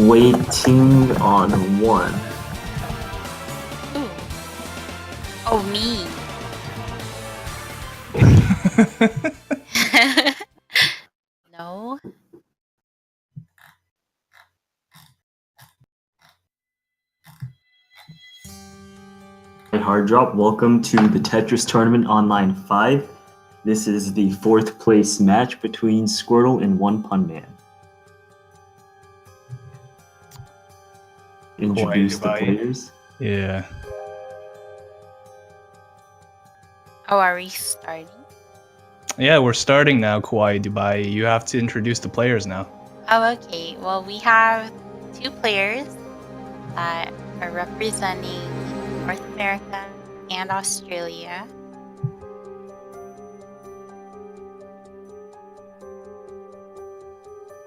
Waiting on one. Ooh. Oh, me. No. Hard drop. Welcome to the Tetris Tournament Online 5. This is the 4th place match between Squirtle and One Pun Man. Introduce the players. Yeah. Oh, are we starting? Yeah, we're starting now, Kawaii Dubai. You have to introduce the players now. Oh, okay. Well, we have 2 players that are representing North America and Australia.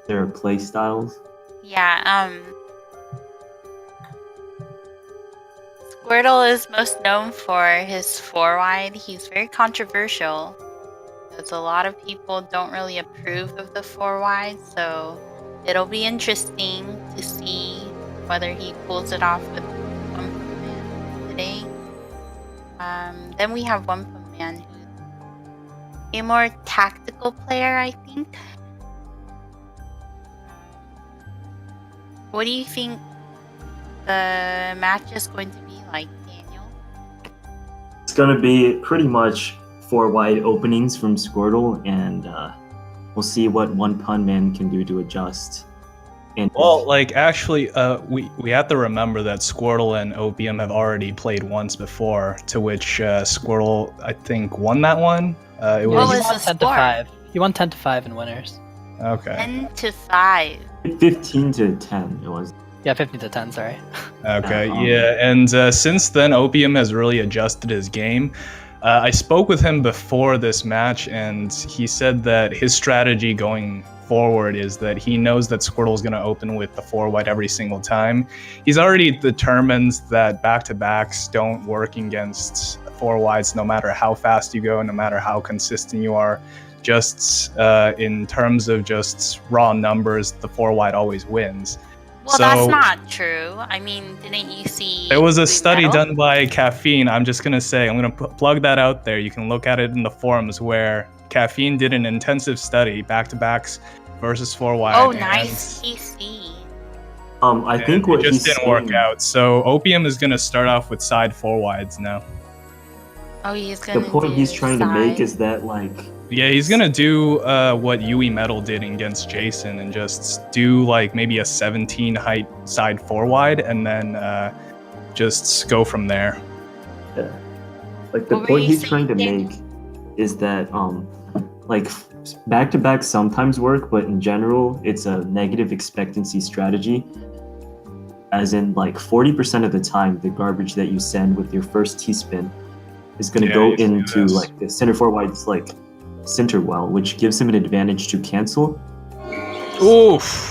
Their play styles. Yeah, Squirtle is most known for his 4-wide. He's very controversial, because a lot of people don't really approve of the 4-wide, so it'll be interesting to see whether he pulls it off with One Pun Man today. Then we have One Pun Man, who's a more tactical player, I think. What do you think the match is going to be like, Daniel? It's going to be pretty much 4 wide openings from Squirtle, and we'll see what One Pun Man can do to adjust. And Well, like, actually, we have to remember that Squirtle and OPM have already played once before, to which Squirtle, I think, won that one. What He was won the 10 to score? 5. He won 10 to 5 in winners. Okay. 10 to 5. 15 to 10 it was. Yeah, 15 to 10, sorry. Okay, yeah, and since then, Opium has really adjusted his game. I spoke with him before this match, and he said that his strategy going forward is that he knows that Squirtle is going to open with the 4-wide every single time. He's already determined that back-to-backs don't work against 4-wides no matter how fast you go, no matter how consistent you are. Just in terms of just raw numbers, the 4-wide always wins. Well, So- that's not true. I mean, didn't you see... There was a Blue study Metal? done by Caffeine. I'm just going to say, I'm going to plug that out there. You can look at it in the forums where Caffeine did an intensive study, back-to-backs versus 4-wide. Oh, nice PC. I think what it just he's didn't work saying- out. So Opium is going to start off with side 4-wides now. Oh, he's The gonna point do he's trying to make side. is that, like, Yeah, he's going to do what Yui Metal did against Jason and just do like maybe a 17 height side 4-wide and then just go from there. yeah. Like the What were point you he's saying, trying to Daniel? make is that like back-to-back sometimes work, but in general it's a negative expectancy strategy. As in, like, 40% of the time the garbage that you send with your first T-spin is going to Yeah, go you see into this. like the center 4-wide's like center well, which gives him an advantage to cancel. Oof.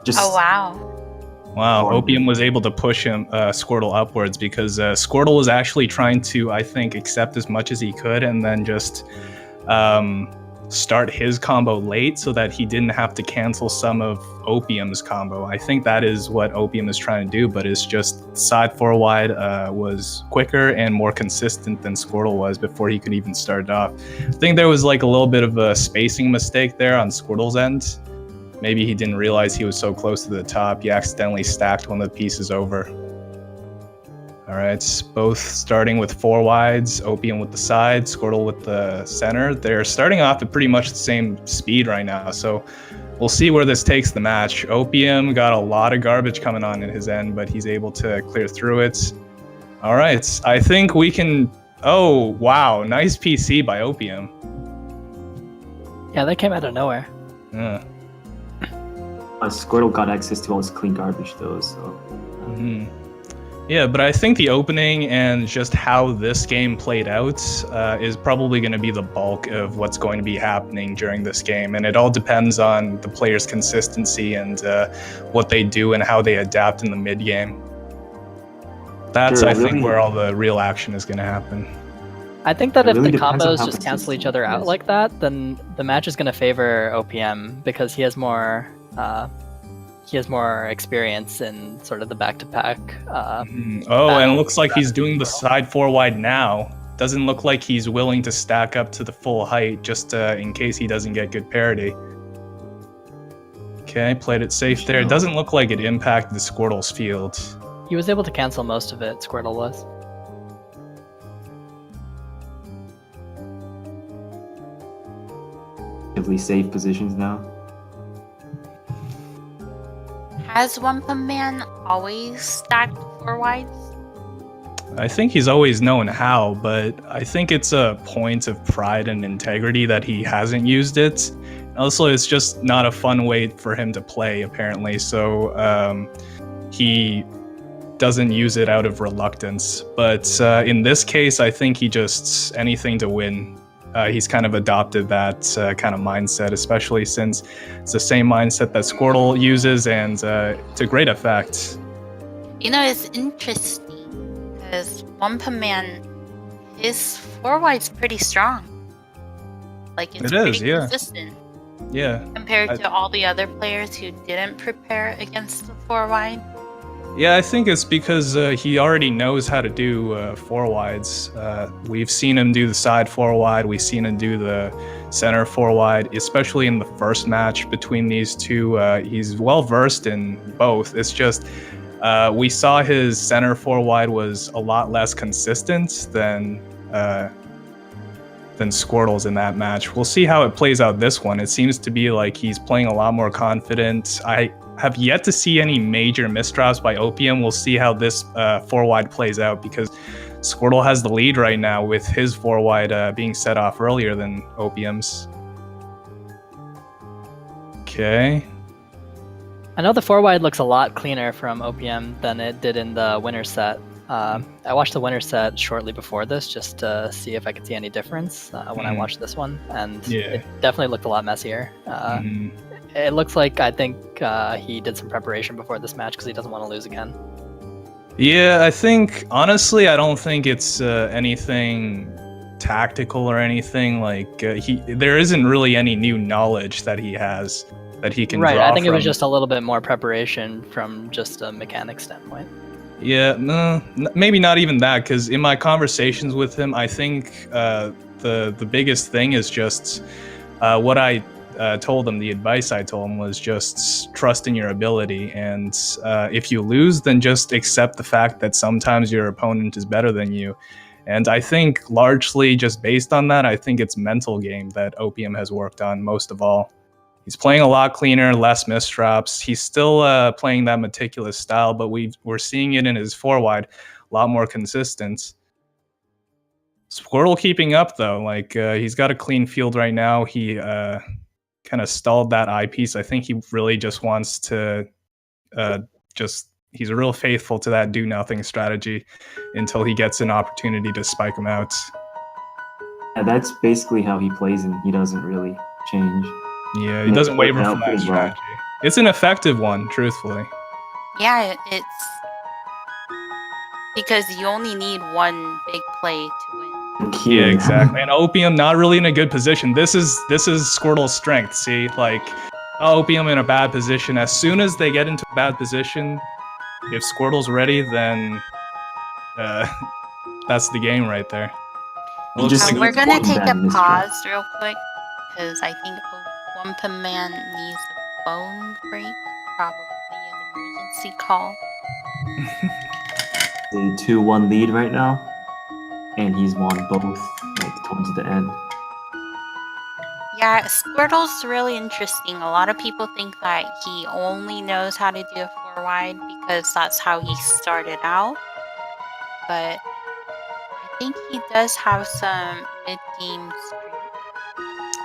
Just Oh, wow. Wow, Horrible. Opium was able to push him Squirtle upwards because Squirtle was actually trying to, I think, accept as much as he could and then just start his combo late so that he didn't have to cancel some of Opium's combo. I think that is what Opium is trying to do, but it's just side 4-wide was quicker and more consistent than Squirtle was before he could even start it off. I think there was like a little bit of a spacing mistake there on Squirtle's end. Maybe he didn't realize he was so close to the top. He accidentally stacked one of the pieces over. All right, both starting with 4-wides, Opium with the side, Squirtle with the center. They're starting off at pretty much the same speed right now, so we'll see where this takes the match. Opium got a lot of garbage coming on in his end, but he's able to clear through it. All right, I think we can... Oh, wow, nice PC by Opium. Yeah, that came out of nowhere. Yeah. Squirtle got access to all his clean garbage though, so Mhm. Yeah, but I think the opening and just how this game played out is probably going to be the bulk of what's going to be happening during this game. And it all depends on the players' consistency and what they do and how they adapt in the mid game. That's, Sure, I think, really. where all the real action is going to happen. I think that It if really the depends on combos how just cancel each consistent other it out is. like that, then the match is going to favor OPM because he has more he has more experience in sort of the back-to-back. Oh, and it looks like he's doing the side 4 wide now. Doesn't look like he's willing to stack up to the full height just in case he doesn't get good parity. Okay, played it safe there. It doesn't look like it impacted the Squirtle's field. He was able to cancel most of it, Squirtle was. Relatively safe positions now. Has Wumpa Man always stacked 4 wides? I think he's always known how, but I think it's a point of pride and integrity that he hasn't used it. Also, it's just not a fun way for him to play, apparently, so he doesn't use it out of reluctance. But in this case, I think he just anything to win. He's kind of adopted that kind of mindset, especially since it's the same mindset that Squirtle uses, and to great effect. You know, it's interesting because Wumpa Man, his 4 wide's pretty strong. Like, it's pretty consistent. Yeah. Compared to all the other players who didn't prepare against the 4 wide. Yeah, I think it's because he already knows how to do 4 wides. We've seen him do the side 4 wide. We've seen him do the center 4 wide, especially in the first match between these two. He's well versed in both. It's just we saw his center 4 wide was a lot less consistent than Squirtle's in that match. We'll see how it plays out this one. It seems to be like he's playing a lot more confident. I have yet to see any major misdrops by OPM. We'll see how this 4 wide plays out because Squirtle has the lead right now with his 4 wide being set off earlier than OPM's. Okay. I know the 4 wide looks a lot cleaner from OPM than it did in the winner set. I watched the winner set shortly before this just to see if I could see any difference when I watched this one, and it definitely looked a lot messier. It looks like I think he did some preparation before this match because he doesn't want to lose again. Yeah, I think, honestly, I don't think it's anything tactical or anything. Like, there isn't really any new knowledge that he has that he can draw I think from. it was just a little bit more preparation from just a mechanics standpoint. Yeah, no, maybe not even that, because in my conversations with him, I think the biggest thing is just what I told him, the advice I told him was just trust in your ability, and if you lose, then just accept the fact that sometimes your opponent is better than you. And I think largely just based on that, I think it's mental game that OPM has worked on most of all. He's playing a lot cleaner, less misdrops. He's still playing that meticulous style, but we're seeing it in his 4 wide, a lot more consistent. Squirtle keeping up though, like he's got a clean field right now. He kind of stalled that eyepiece. I think he really just wants to he's real faithful to that do nothing strategy until he gets an opportunity to spike him out. Yeah, that's basically how he plays, and he doesn't really change. Yeah, he doesn't waver from that strategy. It's an effective one, truthfully. Yeah, it's because you only need one big play to win. Yeah, exactly. And OPM not really in a good position. This is Squirtle's strength. See, like OPM in a bad position. As soon as they get into a bad position, if Squirtle's ready, then that's the game right there. We're gonna take a pause real quick because I think Wumpa Man needs a phone break, probably an emergency call. The 2-1 lead right now, and he's won both like towards the end. Yeah, Squirtle's really interesting. A lot of people think that he only knows how to do a 4 wide because that's how he started out, but I think he does have some mid-game strength.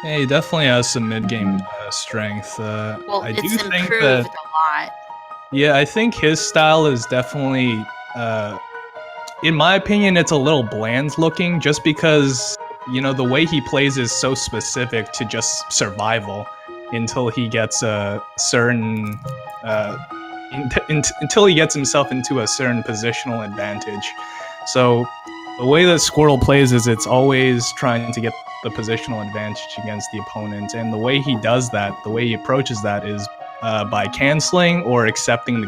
Yeah, he definitely has some mid-game strength. Well, I it's do think improved that, a lot. Yeah, I think his style is definitely, in my opinion, it's a little bland looking just because, you know, the way he plays is so specific to just survival until he gets a certain, until he gets himself into a certain positional advantage. So the way that Squirtle plays is it's always trying to get the positional advantage against the opponent, and the way he does that, the way he approaches that is by canceling or accepting the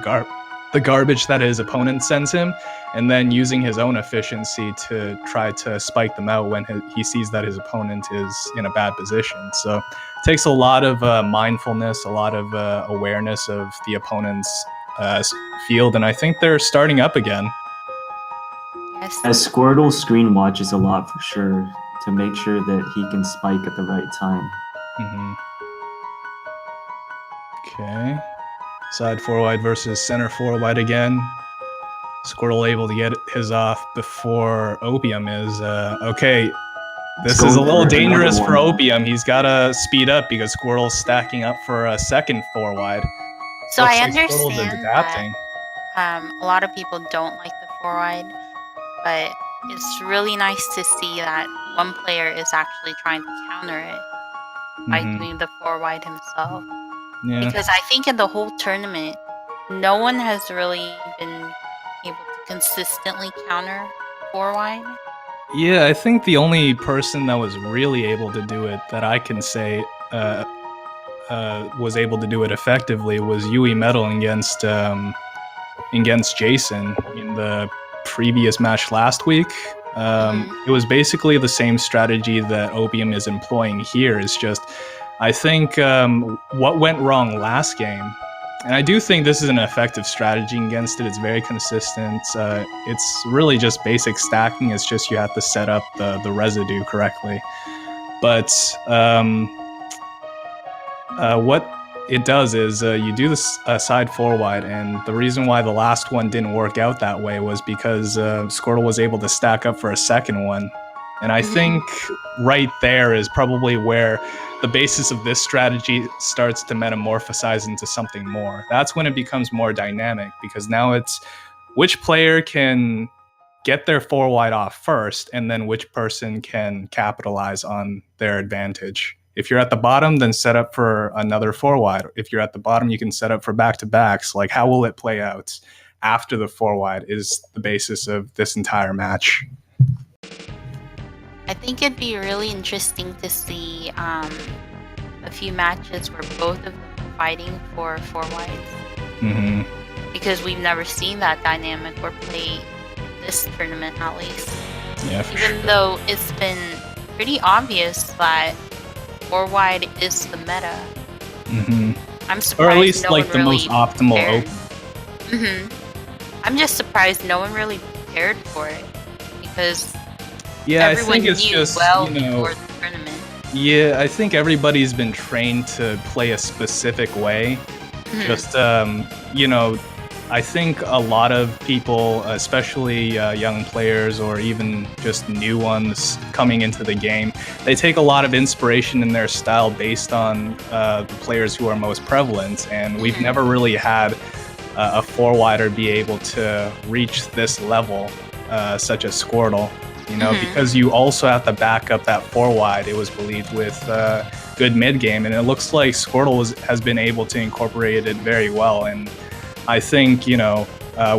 garbage that his opponent sends him, and then using his own efficiency to try to spike them out when he sees that his opponent is in a bad position. So it takes a lot of mindfulness, a lot of awareness of the opponent's field, and I think they're starting up again. Yes. As Squirtle screen watches a lot for sure to make sure that he can spike at the right time. Mm-hmm. Okay. Side 4-wide versus center 4-wide again. Squirtle able to get his off before Opium is. Okay, this is a little dangerous for Opium. He's got to speed up because Squirtle's stacking up for a second 4-wide. So Looks I like Squirtle's understand adapting. that a lot of people don't like the 4-wide, but it's really nice to see that one player is actually trying to counter it by doing the 4-wide himself. Yeah. Because I think in the whole tournament, no one has really been able to consistently counter 4-wide. Yeah, I think the only person that was really able to do it that I can say was able to do it effectively was Yui Metal against Jason in the previous match last week. It was basically the same strategy that Opium is employing here. It's just, I think what went wrong last game, and I do think this is an effective strategy against it. It's very consistent. It's really just basic stacking. It's just you have to set up the residue correctly. But what it does is you do this side 4-wide, and the reason why the last one didn't work out that way was because Squirtle was able to stack up for a second one. And I think right there is probably where the basis of this strategy starts to metamorphosize into something more. That's when it becomes more dynamic, because now it's which player can get their 4-wide off first, and then which person can capitalize on their advantage. If you're at the bottom, then set up for another 4-wide. If you're at the bottom, you can set up for back-to-backs. Like, how will it play out after the 4-wide is the basis of this entire match. I think it'd be really interesting to see a few matches where both of them are fighting for 4-wides. Because we've never seen that dynamic or play this tournament, at least. Yeah, Even though it's been pretty obvious that 4-wide is the meta. I'm surprised, or at least no like one the really most optimal prepared. open. I'm just surprised no one really prepared for it, because Yeah, I everyone think it's knew just, well you know, before the tournament. Yeah, I think everybody's been trained to play a specific way. Just, you know, I think a lot of people, especially young players or even just new ones coming into the game, they take a lot of inspiration in their style based on the players who are most prevalent. And we've never really had a 4-wider be able to reach this level, such as Squirtle. You know, because you also have to back up that 4-wide, it was believed, with good mid game, and it looks like Squirtle has been able to incorporate it very well. And I think, you know,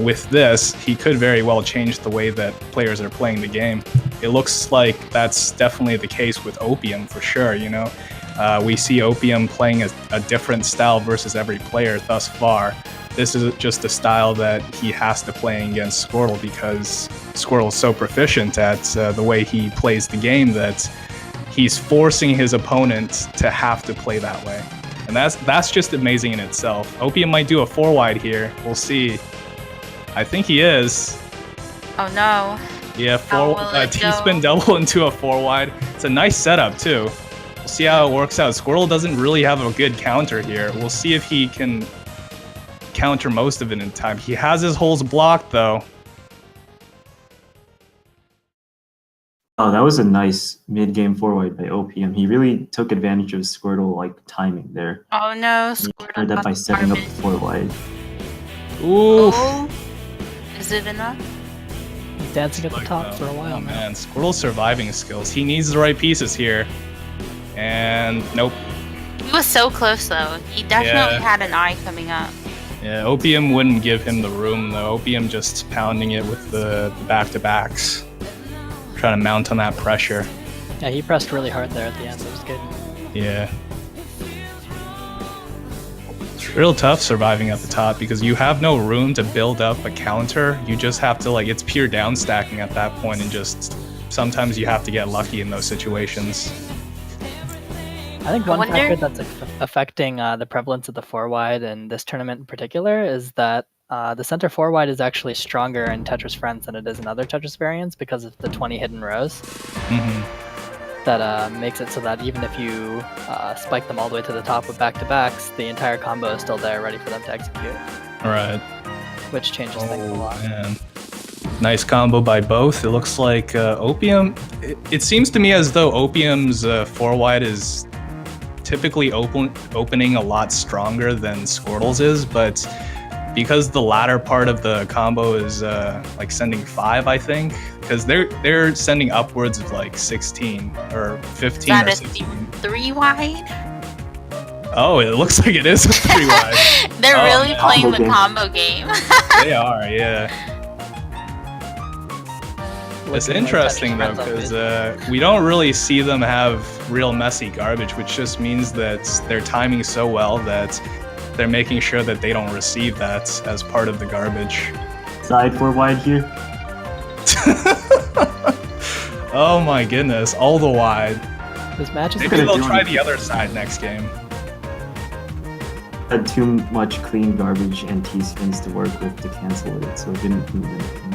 with this, he could very well change the way that players are playing the game. It looks like that's definitely the case with Opium for sure. You know, we see Opium playing a different style versus every player thus far. This is just a style that he has to play against Squirtle because Squirtle is so proficient at the way he plays the game that he's forcing his opponent to have to play that way. And that's just amazing in itself. Opium might do a 4-wide here. We'll see. I think he is. Oh no. Yeah, T-spin double into a 4-wide. It's a nice setup too. We'll see how it works out. Squirtle doesn't really have a good counter here. We'll see if he can counter most of it in time. He has his holes blocked though. Oh, that was a nice mid-game 4-wide by OPM. He really took advantage of Squirtle like timing there. Oh no, He Squirtle countered that got by the setting up garbage. the 4-wide. Ooh. Oh, is it enough? He's dancing at the top for a while now. Man, Squirtle's surviving skills. He needs the right pieces here. And nope. He was so close though. He definitely had an eye coming up. Yeah, Opium wouldn't give him the room though. Opium just pounding it with the back-to-backs. Trying to mount on that pressure. Yeah, he pressed really hard there at the end. It was good. Yeah. real tough surviving at the top because you have no room to build up a counter. You just have to it's pure down stacking at that point, and just sometimes you have to get lucky in those situations. I think one factor that's affecting the prevalence of the 4-wide in this tournament in particular is that the center 4-wide is actually stronger in Tetris Friends than it is in other Tetris variants because of the 20 hidden rows. That makes it so that even if you spike them all the way to the top with back-to-backs, the entire combo is still there ready for them to execute. Right. Which changes things a lot. Man. Nice combo by both. It looks like Opium... It seems to me as though Opium's 4-wide is typically opening a lot stronger than Squirtle's is, but because the latter part of the combo is sending 5, I think, because they're sending upwards of 16 or 15 or 16. 3-wide? Oh, it looks like it is a 3-wide. They're really playing the game. combo game. They are, yeah. It's interesting though, because we don't really see them have real messy garbage, which just means that they're timing so well that they're making sure that they don't receive that as part of the garbage. Side 4-wide here. Oh my goodness, all the wide. This match is Maybe they'll try the other side next game. Had too much clean garbage and T-spins to work with to cancel it, so it didn't move anything.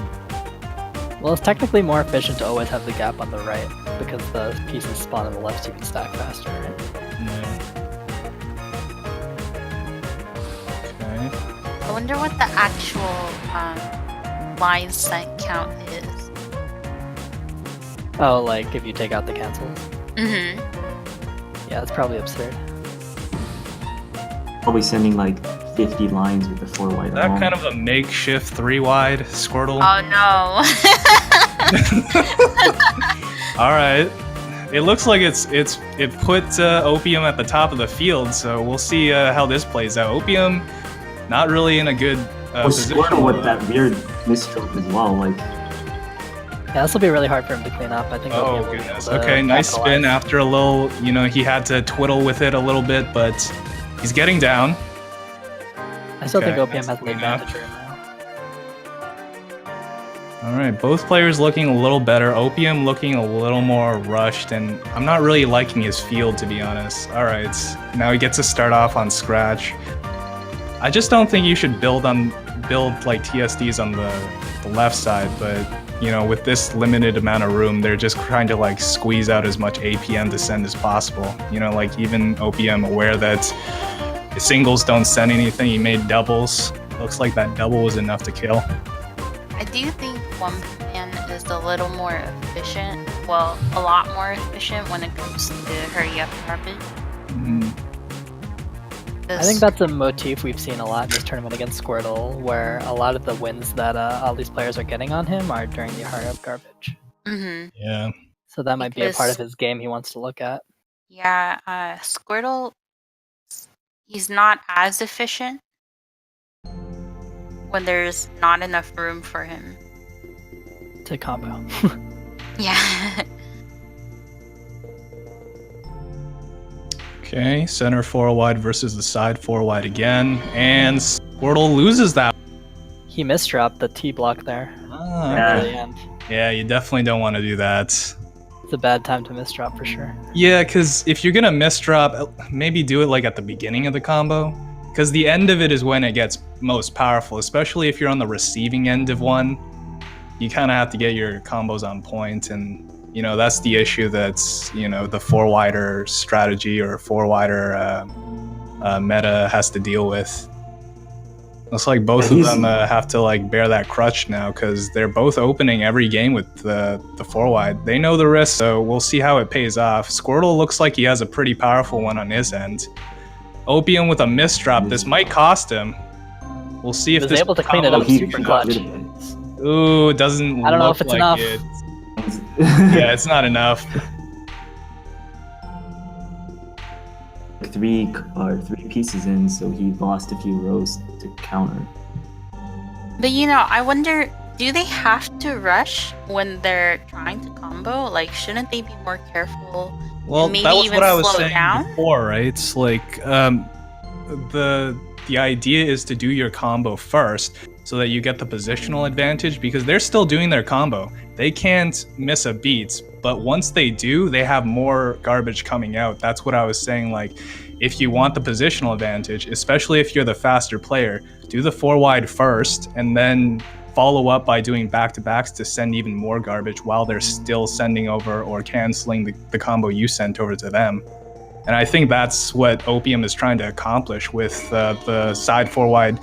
Well, it's technically more efficient to always have the gap on the right, because the pieces spawn on the left so you can stack faster, right? Yeah. Okay. I wonder what the actual line set count is. Oh, if you take out the cancels? Mm-hmm. Yeah, that's probably absurd. Probably sending 50 lines with the 4-wide. Is that kind of a makeshift 3-wide Squirtle? Oh no. Alright. It looks like it put Opium at the top of the field, so we'll see how this plays out. Opium, not really in a good position. Squirtle with that weird misstroke as well. Yeah, this will be really hard for him to clean up. I think. Oh goodness. Okay, nice spin after a little. He had to twiddle with it a little bit, but he's getting down. I still think Okay, OPM has the advantage right now. All right, both players looking a little better. Opium looking a little more rushed, and I'm not really liking his field, to be honest. All right, now he gets to start off on scratch. I just don't think you should build TSDs on the left side, but with this limited amount of room, they're just trying to squeeze out as much APM to send as possible. Even OPM aware that singles don't send anything, he made doubles. Looks like that double was enough to kill. I do think one man is a little more efficient. Well, a lot more efficient when it comes to hurry up garbage. I think that's a motif we've seen a lot in this tournament against Squirtle, where a lot of the wins that all these players are getting on him are during the hurry up garbage. Mm-hmm. Yeah. So that might be a part of his game he wants to look at. Yeah, Squirtle, he's not as efficient when there's not enough room for him to combo. Yeah. Okay, center 4-wide versus the side 4-wide again, and Squirtle loses that. He misdropped the T block there. Ah, The end. yeah, you definitely don't want to do that. It's a bad time to misdrop for sure. Yeah, because if you're gonna misdrop, maybe do it at the beginning of the combo, because the end of it is when it gets most powerful, especially if you're on the receiving end of one. You kind of have to get your combos on point, and that's the issue that's the 4-wider strategy or 4-wider meta has to deal with. Looks like both of them have to bear that crutch now, because they're both opening every game with the 4-wide. They know the risk, so we'll see how it pays off. Squirtle looks like he has a pretty powerful one on his end. Opium with a misdrop. This might cost him. We'll see if he was this able to clean it up super clutch. Ooh, it doesn't. I don't know if it's enough. Yeah, it's not enough. Three pieces in, so he lost a few rows to counter. But I wonder, do they have to rush when they're trying to combo? Shouldn't they be more careful? Well, maybe that was even what I was slow saying down? before, right? It's the idea is to do your combo first so that you get the positional advantage, because they're still doing their combo. They can't miss a beat, but once they do, they have more garbage coming out. That's what I was saying. Like, if you want the positional advantage, especially if you're the faster player, do the 4 wide first and then follow up by doing back-to-backs to send even more garbage while they're still sending over or canceling the combo you sent over to them. And I think that's what OPM is trying to accomplish with the side 4 wide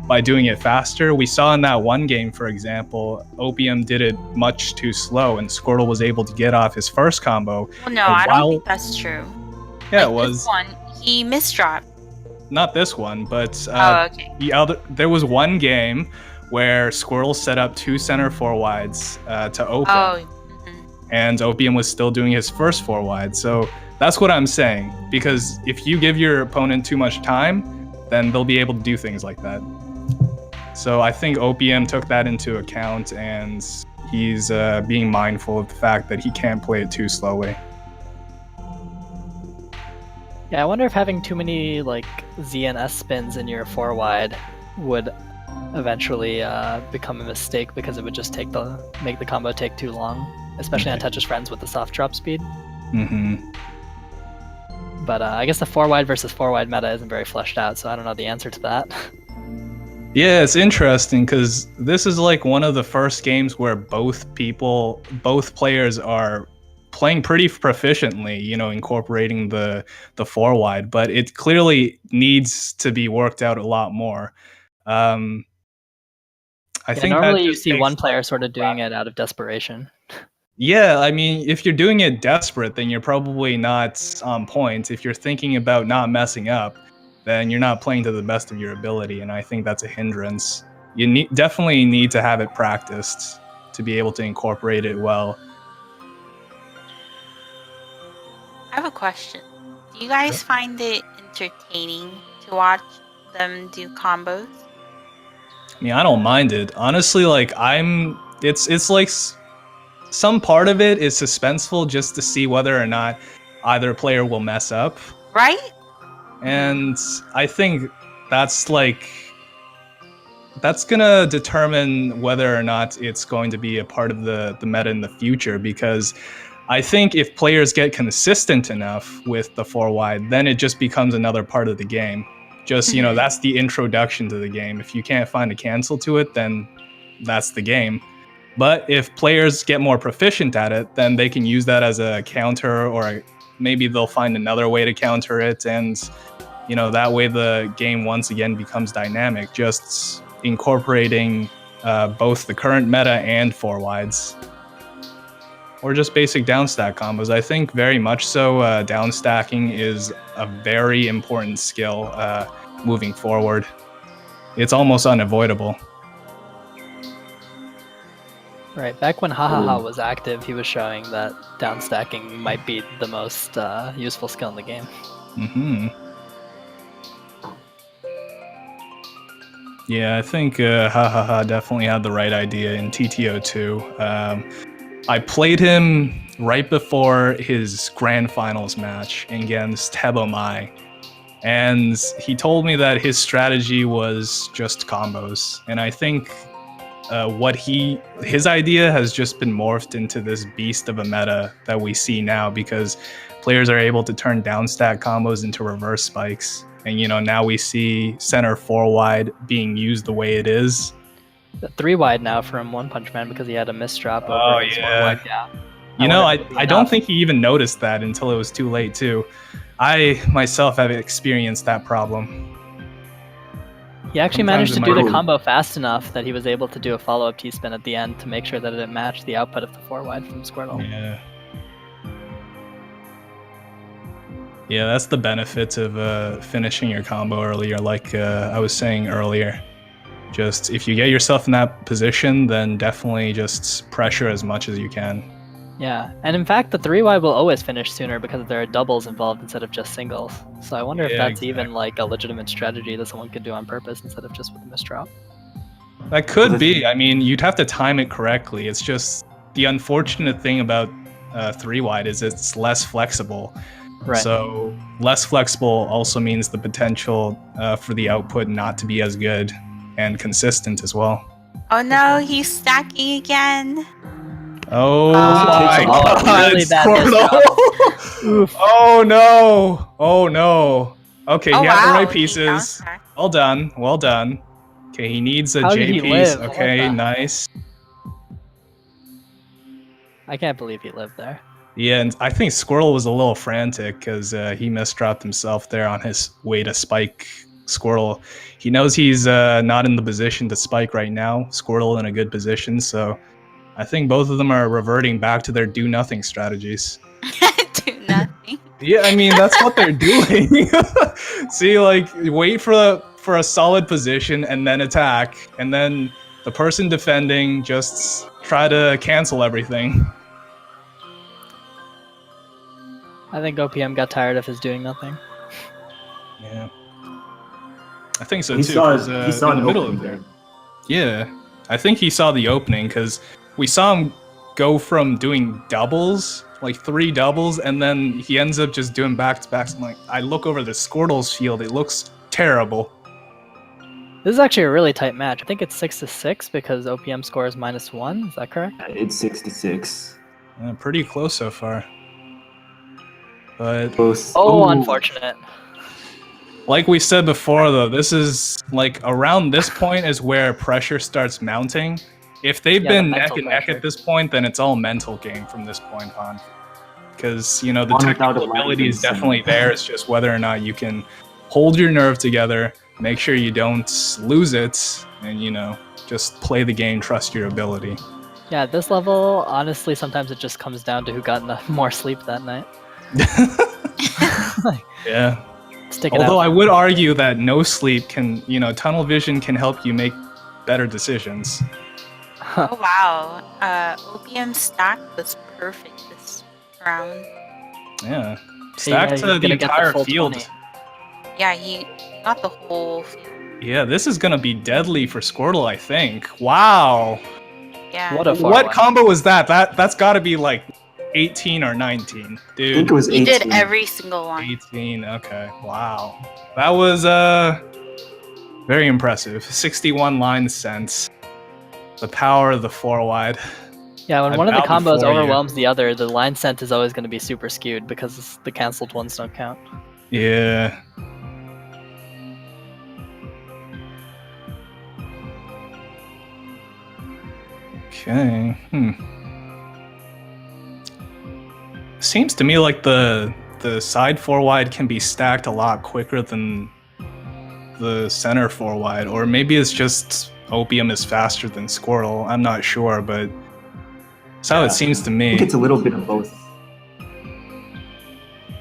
by doing it faster. We saw in that one game, for example, OPM did it much too slow, and Squirtle was able to get off his first combo. Well, no, I don't think that's true. Yeah, like it was. This one, he misdropped. Not this one, but okay. There was one game where Squirtle set up 2 center 4 wides to open. And OPM was still doing his first 4 wide. So that's what I'm saying. Because if you give your opponent too much time, then they'll be able to do things like that. So I think OPM took that into account, and he's being mindful of the fact that he can't play it too slowly. Yeah, I wonder if having too many like Z and S spins in your 4 wide would eventually become a mistake, because it would just make the combo take too long, especially on Tetris Friends with the soft drop speed. But I guess the 4 wide versus 4 wide meta isn't very fleshed out, so I don't know the answer to that. Yeah, it's interesting because this is like one of the first games where both players are playing pretty proficiently, you know, incorporating the 4 wide, but it clearly needs to be worked out a lot more. I think normally you see one player sort of doing it out of desperation. Yeah, I mean, if you're doing it desperate, then you're probably not on point. If you're thinking about not messing up, then you're not playing to the best of your ability, and I think that's a hindrance. You definitely need to have it practiced to be able to incorporate it well. I have a question. Do you guys find it entertaining to watch them do combos? I mean, I don't mind it. Honestly, like it's like some part of it is suspenseful just to see whether or not either player will mess up. Right? And I think that's gonna determine whether or not it's going to be a part of the meta in the future, because I think if players get consistent enough with the 4 wide, then it just becomes another part of the game. Just, you know, that's the introduction to the game. If you can't find a cancel to it, then that's the game. But if players get more proficient at it, then they can use that as a counter, or maybe they'll find another way to counter it. And, you know, that way the game once again becomes dynamic, just incorporating both the current meta and 4 wides. Or just basic downstack combos. I think very much so downstacking is a very important skill moving forward. It's almost unavoidable. Right, back when Hahaha was active, he was showing that downstacking might be the most useful skill in the game. Yeah, I think Hahaha definitely had the right idea in TTO 2. I played him right before his grand finals match against Hebomai, and he told me that his strategy was just combos, and I think his idea has just been morphed into this beast of a meta that we see now, because players are able to turn downstack combos into reverse spikes, and you know, now we see center 4 wide being used the way it is. The 3 wide now from One Punch Man, because he had a misdrop over his 4 wide gap. You know, I don't think he even noticed that until it was too late too. I myself have experienced that problem. He actually managed to do the combo fast enough that he was able to do a follow-up T-spin at the end to make sure that it matched the output of the 4 wide from Squirtle. Yeah, that's the benefit of finishing your combo earlier, like I was saying earlier. Just if you get yourself in that position, then definitely just pressure as much as you can. Yeah, and in fact, the 3 wide will always finish sooner because there are doubles involved instead of just singles. So I wonder if that's even like a legitimate strategy that someone could do on purpose instead of just with a misdrop. That could be. I mean, you'd have to time it correctly. It's just the unfortunate thing about 3 wide is it's less flexible. Right. So less flexible also means the potential for the output not to be as good and consistent as well. Oh no, he's stacking again. Oh Also my takes a lot of god, really bad Squirtle! Oof. Oh no! Oh no! Okay, Oh he had the wow, right he pieces. down-stacked. Well done, well done. Okay, he needs a How J did he piece. live? What Okay, the- nice. I can't believe he lived there. Yeah, and I think Squirtle was a little frantic because he misdropped himself there on his way to spike Squirtle. He knows he's not in the position to spike right now. Squirtle in a good position, so I think both of them are reverting back to their do-nothing strategies. Do nothing. Yeah, I mean that's what they're doing. See, like wait for a solid position and then attack, and then the person defending just try to cancel everything. I think OPM got tired of his doing nothing. Yeah, I think so He too. saw 'cause, he saw in the an middle opening of there. there. Yeah, I think he saw the opening because we saw him go from doing doubles, like 3 doubles, and then he ends up just doing back-to-backs. I'm like, I look over the Squirtle's field, it looks terrible. This is actually a really tight match. I think it's 6-6 because OPM score is -1. Is that correct? It's 6-6. Pretty close so far. But Close. Oh, Ooh. unfortunate. like we said before, though, this is like around this point is where pressure starts mounting. If they've Yeah, been the neck mental and neck pressure. at this point, then it's all mental game from this point on. Because, you know, the One without technical a line ability is against definitely someone. there. It's just whether or not you can hold your nerve together, make sure you don't lose it, and, you know, just play the game, trust your ability. Yeah, at this level, honestly, sometimes it just comes down to who got more sleep that night. Yeah. Stick it Although I out. would argue that no sleep can, you know, tunnel vision can help you make better decisions. Oh wow. OPM stack was perfect this round. Yeah. He's Stacked gonna the get the entire full field. 20. Yeah, he got the whole field. Yeah, this is gonna be deadly for Squirtle, I think. Wow. Yeah. What a far What one. combo was that? That's gotta be like 18 or 19. I think Dude, it was He 18. did every single one. 18. Okay. Wow. That was very impressive. 61 line sense. The power of the 4-wide. Yeah, when I one of the bow combos before you. overwhelms the other, the line scent is always going to be super skewed because the cancelled ones don't count. Yeah. Okay. Seems to me like the side 4-wide can be stacked a lot quicker than the center 4-wide, or maybe it's just Opium is faster than Squirtle. I'm not sure, but that's how Yeah. it seems to I me. think it's a little bit of both.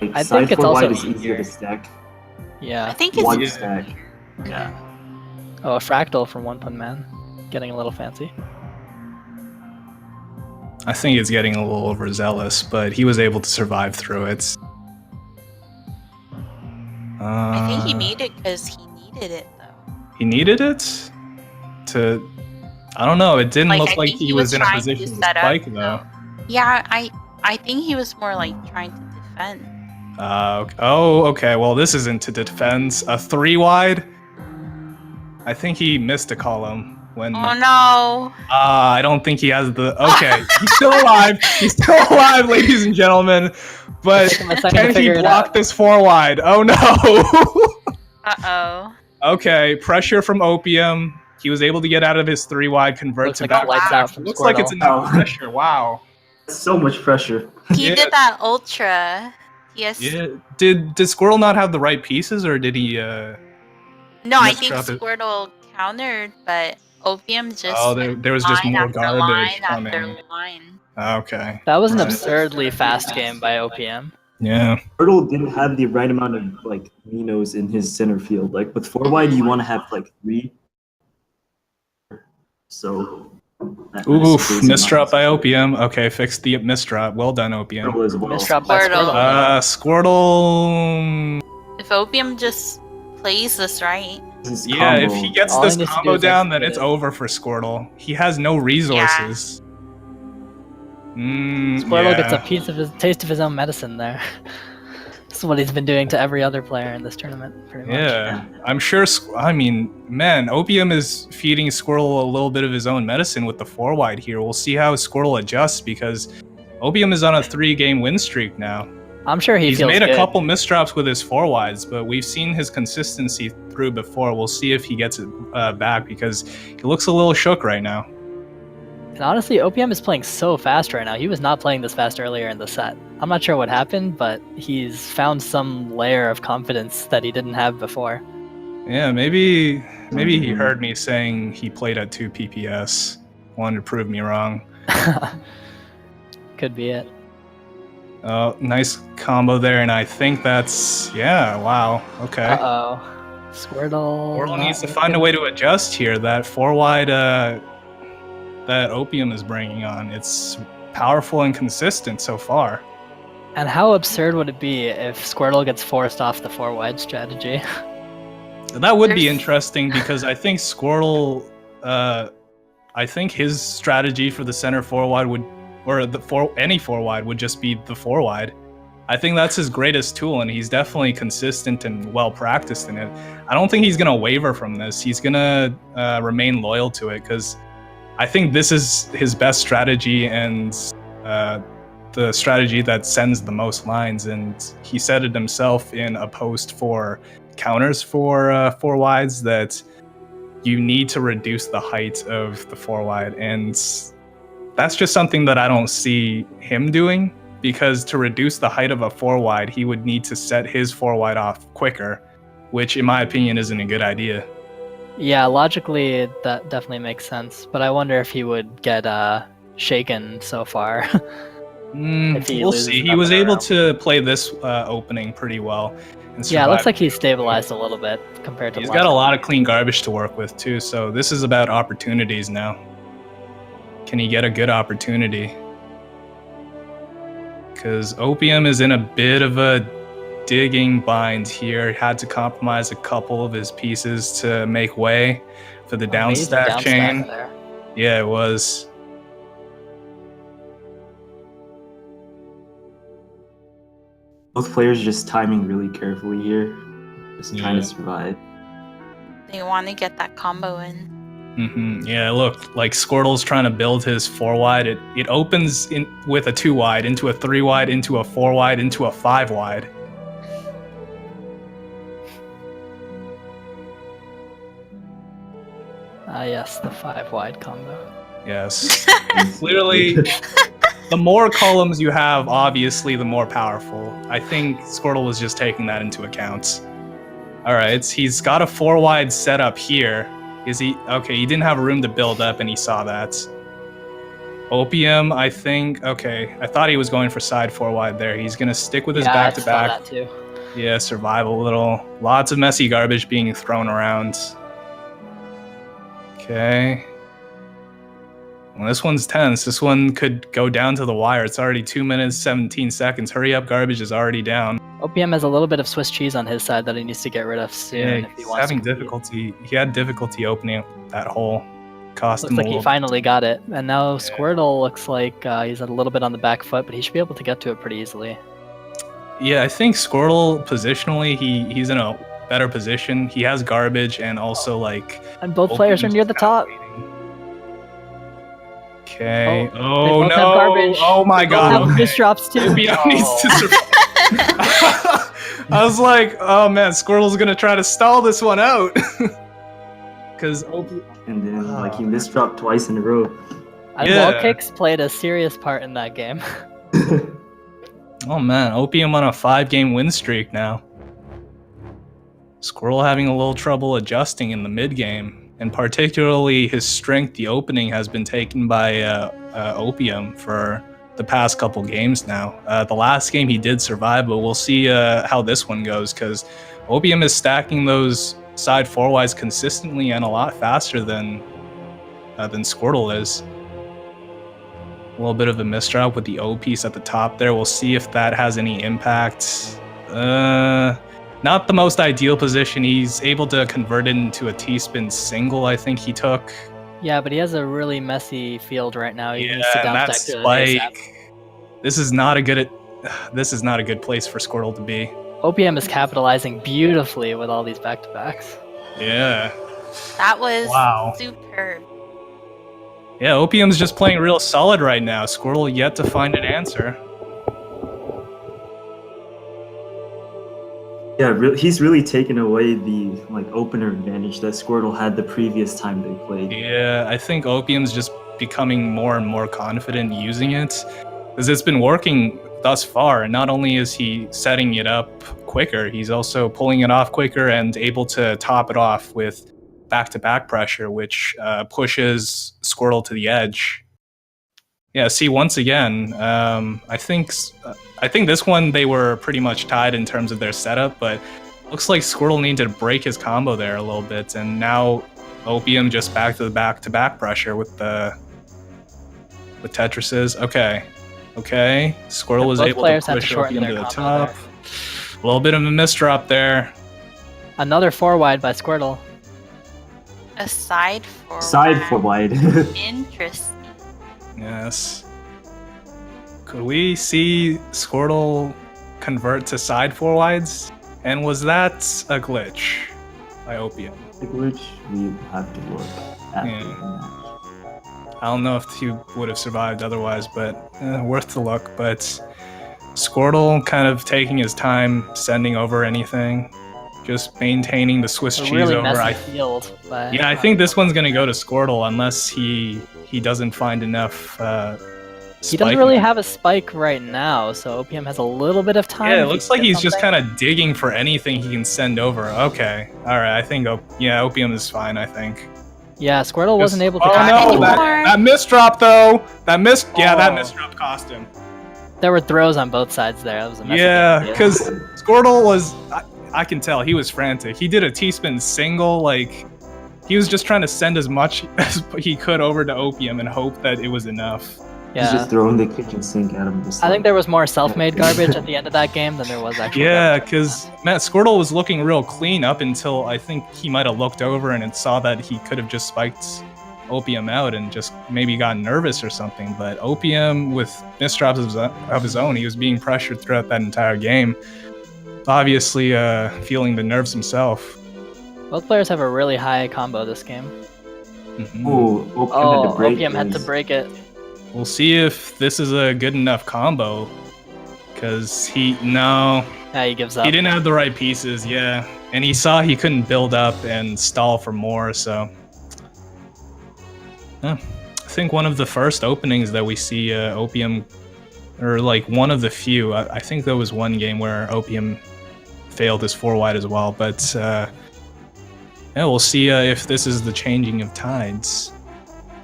Like, I side think it's 4-wide also is easier easier. to stack. I Yeah. think it's One Yeah. stack. Yeah. Oh, a fractal from One Pun Man. Getting a little fancy. I think it's getting a little overzealous, but he was able to survive through it. I think he made it because he needed it though. He needed it to. I don't know. It didn't Like, look I like think he was in a trying to position to set up, spike, though. Yeah, I think he was more like trying to defend. Oh, okay. Well, this isn't to defense. A 3-wide. I think he missed a column when. Oh no! I don't think he has the. Okay, he's still alive. He's still alive, ladies and gentlemen. But Took him a second to can he figure it block out. this 4-wide? Oh no. Uh-oh. Okay, pressure from Opium. He was able to get out of his 3-wide, convert Looks to like back. it lights out from Looks like it's Squirtle. enough Oh. pressure. Wow. So much pressure. He Yeah. did that ultra. Yes. Yeah. Did Squirtle not have the right pieces, or did he? No, I Let's think drop it. Squirtle countered, but Opium just Oh, there was just line more after garbage line coming. after line. Okay. That was an Right. absurdly fast game by OPM. Yeah. Squirtle didn't have the right amount of like Minos in his center field. Like with 4-wide, you want to have like 3. So. that Oof. crazy Misdrop by amount. Opium. Okay, fixed the misdrop. Well done, Opium. Squirtle as well. Misdrop by Squirtle. Squirtle. Squirtle. If Opium just plays this right. This is Yeah, if combo. he gets All this he needs to combo do is down, then execute it's it. over for Squirtle. He has no resources. Squirtle Yeah. gets a taste of his own medicine there. That's what he's been doing to every other player in this tournament, pretty much. Yeah, I'm sure. I mean, man, OPM is feeding Squirtle a little bit of his own medicine with the 4-wide here. We'll see how Squirtle adjusts because OPM is on a 3-game win streak now. I'm sure he's made a good. couple misdrops with his 4-wides, but we've seen his consistency through before. We'll see if he gets it back because he looks a little shook right now. And honestly, OPM is playing so fast right now. He was not playing this fast earlier in the set. I'm not sure what happened, but he's found some layer of confidence that he didn't have before. Yeah, maybe he heard me saying he played at 2 PPS. Wanted to prove me wrong. Could be it. Oh, nice combo there, and I think that's... Yeah, wow, okay. Uh-oh. Squirtle... Squirtle needs to find a way to adjust here. That 4-wide that OPM is bringing on, it's powerful and consistent so far. And how absurd would it be if Squirtle gets forced off the 4-wide strategy? That would be interesting because I think Squirtle... I think his strategy for the center 4-wide would... Or any 4-wide would just be the 4-wide. I think that's his greatest tool, and he's definitely consistent and well practiced in it. I don't think he's gonna waver from this. He's gonna remain loyal to it because I think this is his best strategy and the strategy that sends the most lines. And he said it himself in a post for counters for 4-wides that you need to reduce the height of the 4-wide, and that's just something that I don't see him doing, because to reduce the height of a 4-wide, he would need to set his 4-wide off quicker, which in my opinion isn't a good idea. Yeah, logically that definitely makes sense, but I wonder if he would get shaken so far. We'll see. He was able to play this opening pretty well. And yeah, it looks like he's stabilized a little bit compared to He's got a lot of clean garbage to work with too, so this is about opportunities now. Can he get a good opportunity? Because OPM is in a bit of a digging bind here. Had to compromise a couple of his pieces to make way for the downstack chain. Yeah, it was. Both players just timing really carefully here, just trying to survive. They want to get that combo in. Yeah, look, like Squirtle's trying to build his 4-wide. It opens in with a 2-wide, into a 3-wide, into a 4-wide, into a 5-wide. Yes, the 5-wide combo. Yes. Clearly, the more columns you have, obviously, the more powerful. I think Squirtle was just taking that into account. All right, he's got a 4-wide setup here. Is he? Okay, he didn't have room to build up, and he saw that. OPM, I think. Okay, I thought he was going for side 4-wide there. He's going to stick with his back-to-back. I saw that too. Yeah, survive a little. Lots of messy garbage being thrown around. Okay. Well, this one's tense. This one could go down to the wire. It's already 2 minutes, 17 seconds. Hurry up, garbage is already down. OPM has a little bit of Swiss cheese on his side that he needs to get rid of soon. If he wants having to difficulty. He had difficulty opening that hole. Cost looks him like a he little. finally got it. And now Squirtle looks like he's a little bit on the back foot, but he should be able to get to it pretty easily. Yeah, I think Squirtle, positionally, he's in a better position. He has garbage and also, like... And both players are near the top. Okay. They Oh, both no. have garbage. Oh, my God. Have misdrops, too. OPM needs to survive. I was like, oh, man, Squirtle's going to try to stall this one out. Because And then, like, he misdropped twice in a row. And wall kicks played a serious part in that game. Oh, man, OPM on a 5-game win streak now. Squirtle having a little trouble adjusting in the mid-game. And particularly his strength, the opening, has been taken by OPM for the past couple games now. The last game he did survive, but we'll see how this one goes, because OPM is stacking those side 4-wides consistently and a lot faster than Squirtle is. A little bit of a misdrop with the O piece at the top there. We'll see if that has any impact. Not the most ideal position. He's able to convert it into a T-spin single, I think he took. Yeah, but he has a really messy field right now. He needs to and that downstack to spike. This is not a good place for Squirtle to be. OPM is capitalizing beautifully with all these back-to-backs. Yeah. That was Wow. superb. Yeah, OPM's just playing real solid right now. Squirtle yet to find an answer. Yeah, he's really taken away the opener advantage that Squirtle had the previous time they played. Yeah, I think Opium's just becoming more and more confident using it, because it's been working thus far. And not only is he setting it up quicker, he's also pulling it off quicker and able to top it off with back-to-back pressure, which pushes Squirtle to the edge. Yeah, see, once again, I think this one they were pretty much tied in terms of their setup, but looks like Squirtle needed to break his combo there a little bit, and now Opium just back to the back-to-back pressure with Tetrises. Okay. Squirtle was able to push Opium to the top. A little bit of a misdrop there. Another 4-wide by Squirtle. A side forward. Side forward. Interesting. Yes. Could we see Squirtle convert to side 4-wides? And was that a glitch by Opium? The glitch, we have to look at Yeah. the match. I don't know if he would have survived otherwise, but worth the look. But Squirtle kind of taking his time, sending over anything, just maintaining the Swiss cheese really over. messy field. Yeah, I think this one's gonna go to Squirtle unless he doesn't find enough. He doesn't really have a spike right now, so OPM has a little bit of time. Yeah, it looks like he's just kind of digging for anything he can send over. Okay, all right. I think Opium is fine. I think. Yeah, Squirtle wasn't able to. Oh no, that misdrop though. That misdrop cost him. There were throws on both sides there. That was a messy Yeah, game. because Squirtle was. I can tell he was frantic. He did a T-spin single, like he was just trying to send as much as he could over to Opium and hope that it was enough. He's just throwing the kitchen sink at him. I think there was more self-made garbage at the end of that game than there was actually. Yeah, because Squirtle was looking real clean up until I think he might have looked over and saw that he could have just spiked Opium out and just maybe got nervous or something. But Opium, with misdrops of his own, he was being pressured throughout that entire game. Obviously, feeling the nerves himself. Both players have a really high combo this game. Mm-hmm. OPM had to break it. We'll see if this is a good enough combo. Because Yeah, he gives up. He didn't have the right pieces, yeah. And he saw he couldn't build up and stall for more, so. Yeah. I think one of the first openings that we see Opium, or like one of the few, I think there was one game where Opium failed his 4-wide as well, but yeah, we'll see if this is the changing of tides.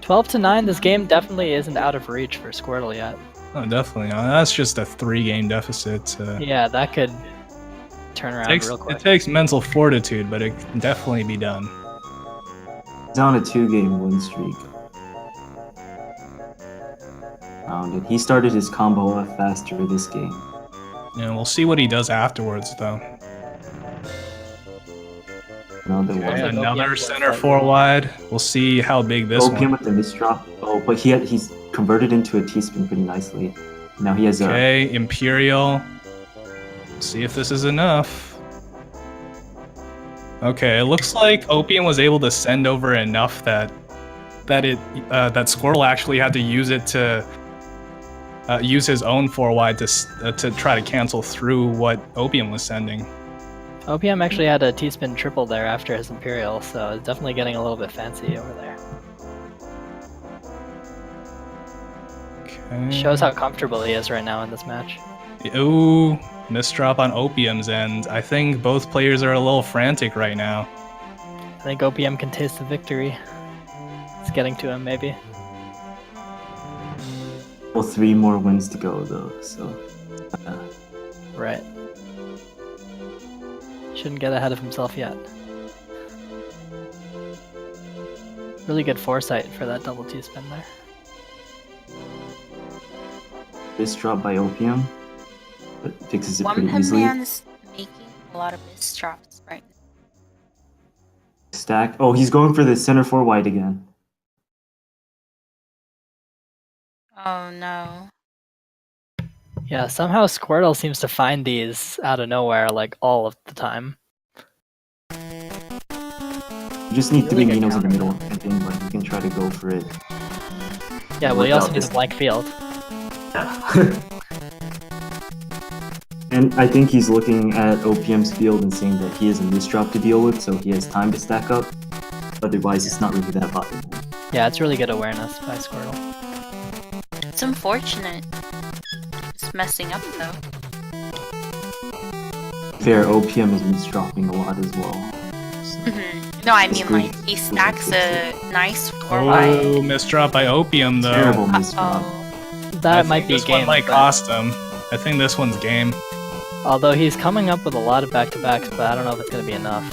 12-9, this game definitely isn't out of reach for Squirtle yet. Oh, definitely. That's just a 3-game deficit. Yeah, that could turn around real quick. It takes mental fortitude, but it can definitely be done. He's on a 2-game win streak. He started his combo off faster this game. Yeah, we'll see what he does afterwards, though. Another center 4-wide. We'll see how big this OPM with the misdrop. Oh, but he's converted into a T-spin pretty nicely. Now he has Imperial. See if this is enough. Okay, it looks like Opium was able to send over enough that Squirtle actually had to use it to use his own 4-wide to try to cancel through what Opium was sending. OPM actually had a T-spin triple there after his Imperial, so it's definitely getting a little bit fancy over there. Okay. Shows how comfortable he is right now in this match. Ooh, misdrop on Opium's end. I think both players are a little frantic right now. I think OPM can taste the victory. It's getting to him, maybe. Well, 3 more wins to go, though, so. Right. Shouldn't get ahead of himself yet. Really good foresight for that double T-spin there. This drop by Opium, but fixes it pretty easily. One is making a lot of misdrops right now. Stack. Oh, he's going for the center 4-wide again. Oh no. Yeah, somehow Squirtle seems to find these out of nowhere, like all of the time. You just need Really 3 good Minos in the counter. middle, and then like you can try to go for it. Yeah, well, Work you also out need this- a blank field. Yeah. And I think he's looking at OPM's field and saying that he has a misdrop to deal with, so he has time to stack up. Otherwise, it's not really that viable. Yeah, it's really good awareness by Squirtle. It's unfortunate. It's messing up though. Fair, OPM is misdropping a lot as well. So, No, I mean Screwed. like he stacks a nice 4-wide. Oh, misdrop by Opium though. terrible misdrop. Oh, That I might think be this game. one might but- cost him. I think this one's game. Although he's coming up with a lot of back-to-backs, but I don't know if it's going to be enough.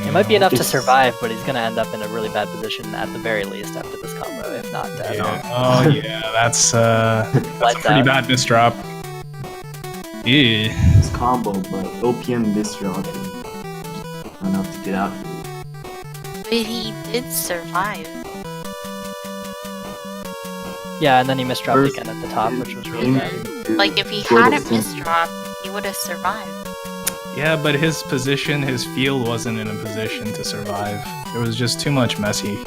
It might be enough to It's- survive, but he's going to end up in a really bad position at the very least after this combo, if not dead. Yeah. Oh yeah, that's a Lights pretty out. bad misdrop. Yeah. It's combo, but OPM misdrop and enough to get out here. but he did survive. Yeah, and then he misdropped First- again at the top, which was really bad. Like if he Squirtle hadn't since- misdropped, he would have survived. Yeah, but his position, his field wasn't in a position to survive. There was just too much messy.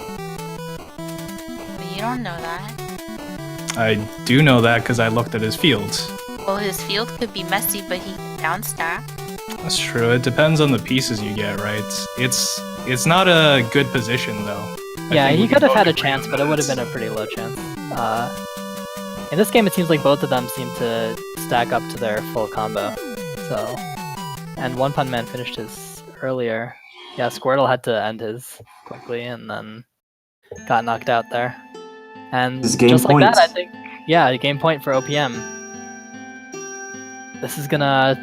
But you don't know that. I do know that because I looked at his fields. Well, his field could be messy, but he can downstack. That's true. It depends on the pieces you get, right? It's not a good position though. I Yeah, think he we could can have had a both agree chance, on but it would have that. been a pretty low chance. In this game, it seems like both of them seem to stack up to their full combo. So, and One Pun Man finished his earlier. Yeah, Squirtle had to end his quickly and then got knocked out there. And This game just like that, I points. think, yeah, a game point for OPM. This is gonna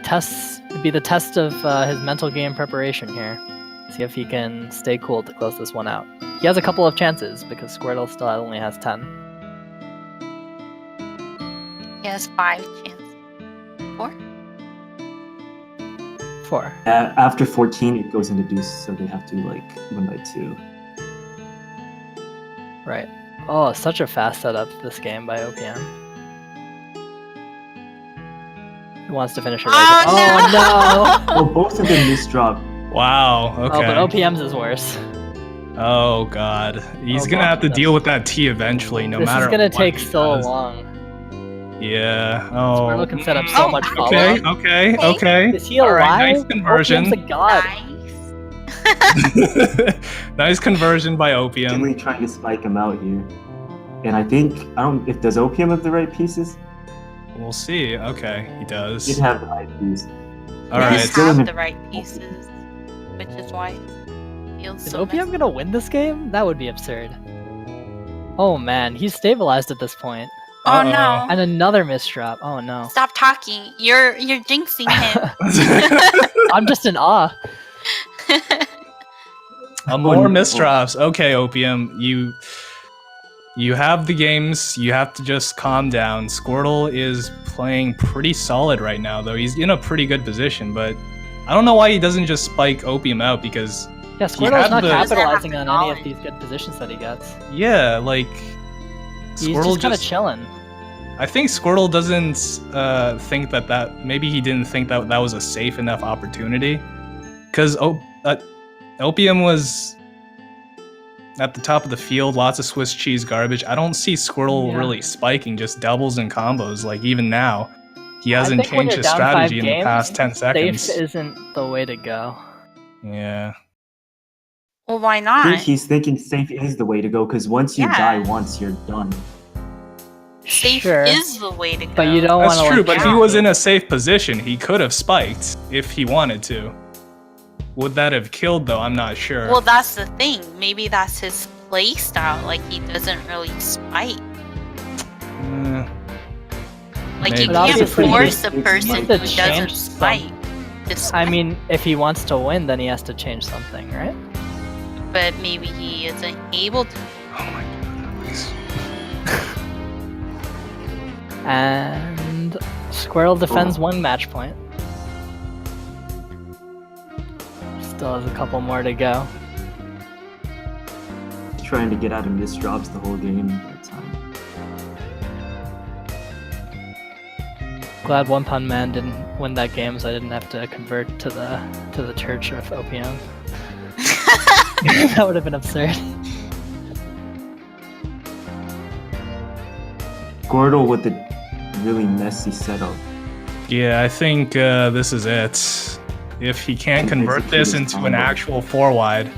be the test of his mental game preparation here. See if he can stay cool to close this one out. He has a couple of chances because Squirtle still only has 10. He has 5 chances. 4? 4. After 14, it goes into deuce, so they have to like win by 2. Right. Oh, such a fast setup to this game by OPM. He wants to finish it right. Oh, no! Well, both of them misdrop. Wow. Oh, Okay. but OPM's is worse. Oh god, he's Oh, gonna have to God. deal with that T eventually, no This matter. is gonna what take he so does. long. Yeah. Oh. Squirtle can set up so Oh, much Okay. follow-up. Okay. Okay. Is he All alive? right, nice conversion. OPM's a god. nice. Nice conversion by Opium. Really trying to spike him out here. And I think if does OPM have the right pieces? We'll see. Okay, he He'd does. have the right piece. All He right. doesn't Still have in the right pieces, which is why he feels Is so OPM messy. gonna win this game? That would be absurd. Oh man, he's stabilized at this point. Oh Uh-oh. no. And another misdrop. Oh no. Stop talking. You're jinxing him. I'm just in awe. More misdrops. Okay, Opium, you have the games. You have to just calm down. Squirtle is playing pretty solid right now, though. He's in a pretty good position, but I don't know why he doesn't just spike Opium out because Yeah, He Squirtle's had not the- capitalizing Doesn't on have any the of these good positions that he gets. yeah, like He's Squirtle just kind of chilling. I think Squirtle doesn't think that maybe he didn't think that was a safe enough opportunity, because Opium was at the top of the field, lots of Swiss cheese garbage. I don't see Squirtle Yeah. really spiking just doubles and combos. Like even now, he hasn't think when changed you're his down 5 strategy in the games, past 10 seconds. Safe isn't the way to go. Yeah. Well, why I not? think he's thinking safe is the way to go, because once you Yeah. die once, you're done. Safe Sure, is the way to go. but you don't want That's to. true, but if he yeah. was in a safe position, he could have spiked if he wanted to. Would that have killed though? I'm not sure. Well, that's the thing. Maybe that's his play style. Like he doesn't really spike. Uh, Like Maybe. you But can't obviously force a it's- person it's who to doesn't change spike to I spike. mean, if he wants to win, then he has to change something, right? But maybe he isn't able to. oh my goodness. And Squirtle defends Oh. 1 match point. Still has a couple more to go. He's trying to get out of misdrops the whole game that time. Glad One Pun Man didn't win that game, so I didn't have to convert to the church of OPM. That would have been absurd. Squirtle with the really messy setup. Yeah, I think this is it. If he can't convert this into an actual 4-wide.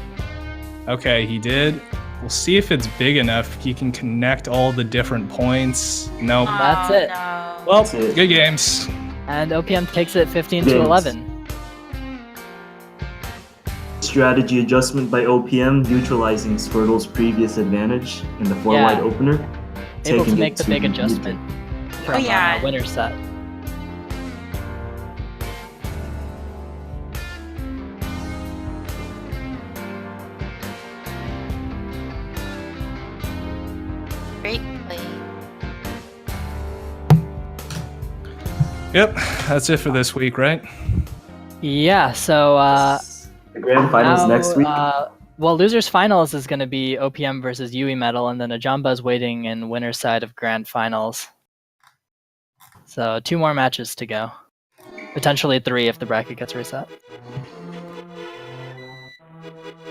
Okay, he did. We'll see if it's big enough. He can connect all the different points. Nope. That's it. No. Well, That's it. good games. And OPM takes it 15-11. Strategy adjustment by OPM, neutralizing Squirtle's previous advantage in the 4-wide opener. Able to taking make it the to big the adjustment from yeah. winner set. Great play. Yep, that's it for this week, right? Yeah, so The grand finals now, next week. Well, losers finals is going to be OPM versus Yui Metal, and then Ajamba is waiting in winner's side of grand finals. So 2 more matches to go. Potentially 3 if the bracket gets reset.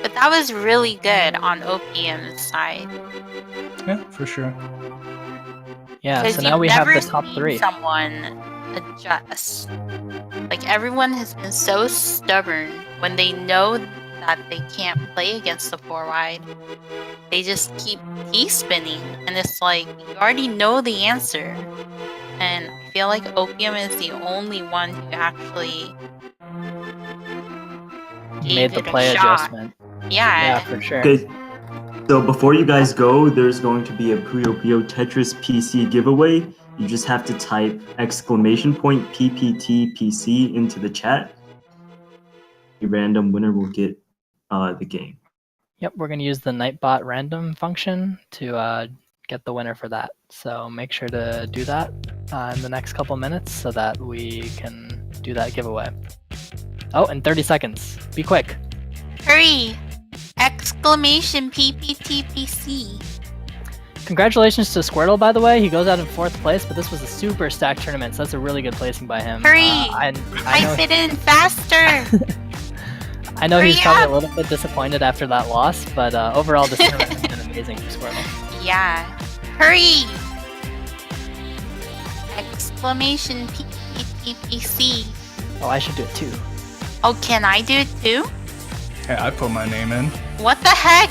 But that was really good on OPM's side. Yeah, for sure. Yeah, Because so now we have never the top seen 3. someone adjust. Like everyone has been so stubborn when they know that they can't play against the 4-wide. They just keep T-spinning, and it's like you already know the answer. And I feel like OPM is the only one who actually Made gave the it a play shot. adjustment. Yeah. Yeah, for sure. Okay, so before you guys go, there's going to be a Puyo Puyo Tetris PC giveaway. You just have to type !PPT PC into the chat. A random winner will get the game. Yep, we're going to use the Nightbot random function to get the winner for that. So make sure to do that in the next couple minutes so that we can do that giveaway. Oh, in 30 seconds. Be quick. Hurry! Exclamation PPT PC. Congratulations to Squirtle, by the way. He goes out in 4th place, but this was a super stacked tournament, so that's a really good placing by him. Hurry! I know, Type it in faster! I know he's Hurry probably up! a little bit disappointed after that loss, but overall this tournament has been amazing for Squirtle. Yeah. Hurry! Exclamation PPT PC. Oh, I should do it too. Oh, can I do it too? Hey, I put my name in. What the heck?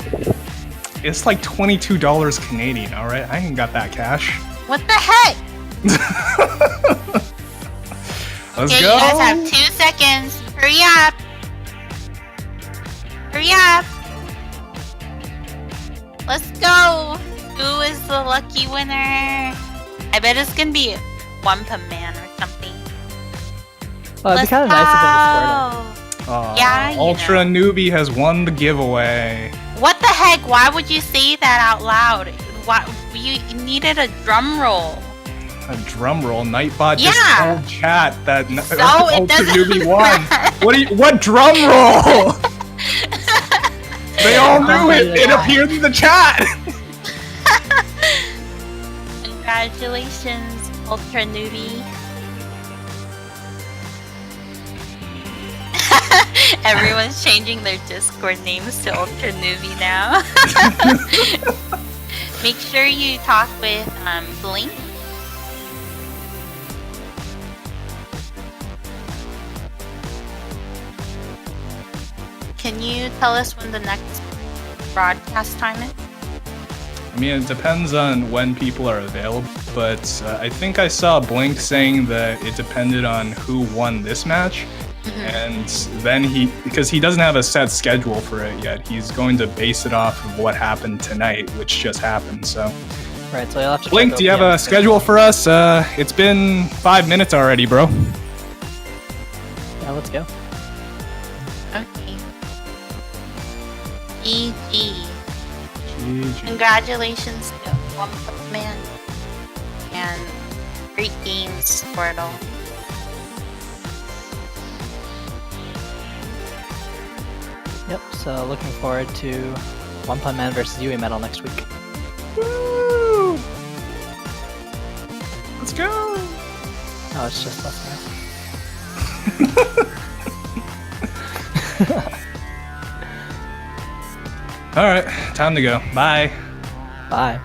It's like $22 Canadian, alright? I ain't got that cash. What the heck? Let's Okay, go! you guys have 2 seconds. Hurry up! Hurry up! Let's go! Who is the lucky winner? I bet it's gonna be One Pump Man or something. Well, it'd be kind of nice if it was Squirtle. Aw, Yeah, you Ultra Newbie has won the giveaway. What the heck? Why would you say that out loud? Why you needed a drum roll? A drum roll. Nightbot just Yeah. told chat that So it Ultra doesn't Newbie won. matter. What drum roll? They all knew it. It Yeah. appeared in the chat. Congratulations, Ultra Newbie. Everyone's changing their Discord names to Ultra Newbie now. Make sure you talk with Blink. Can you tell us when the next broadcast time is? I mean, it depends on when people are available, but I think I saw Blink saying that it depended on who won this match. And then because he doesn't have a set schedule for it yet, he's going to base it off of what happened tonight, which just happened. So, Right, so you'll have to Blink, check do you have OPM a schedule for us? It's been 5 minutes already, bro. Yeah, let's go. Okay. GG. GG. Congratulations to One Pump Man. And great games, Squirtle. Yep, so looking forward to One Pun Man versus Yui Metal next week. Woo! Let's go! Oh, it's just us now. All right, time to go. Bye. Bye.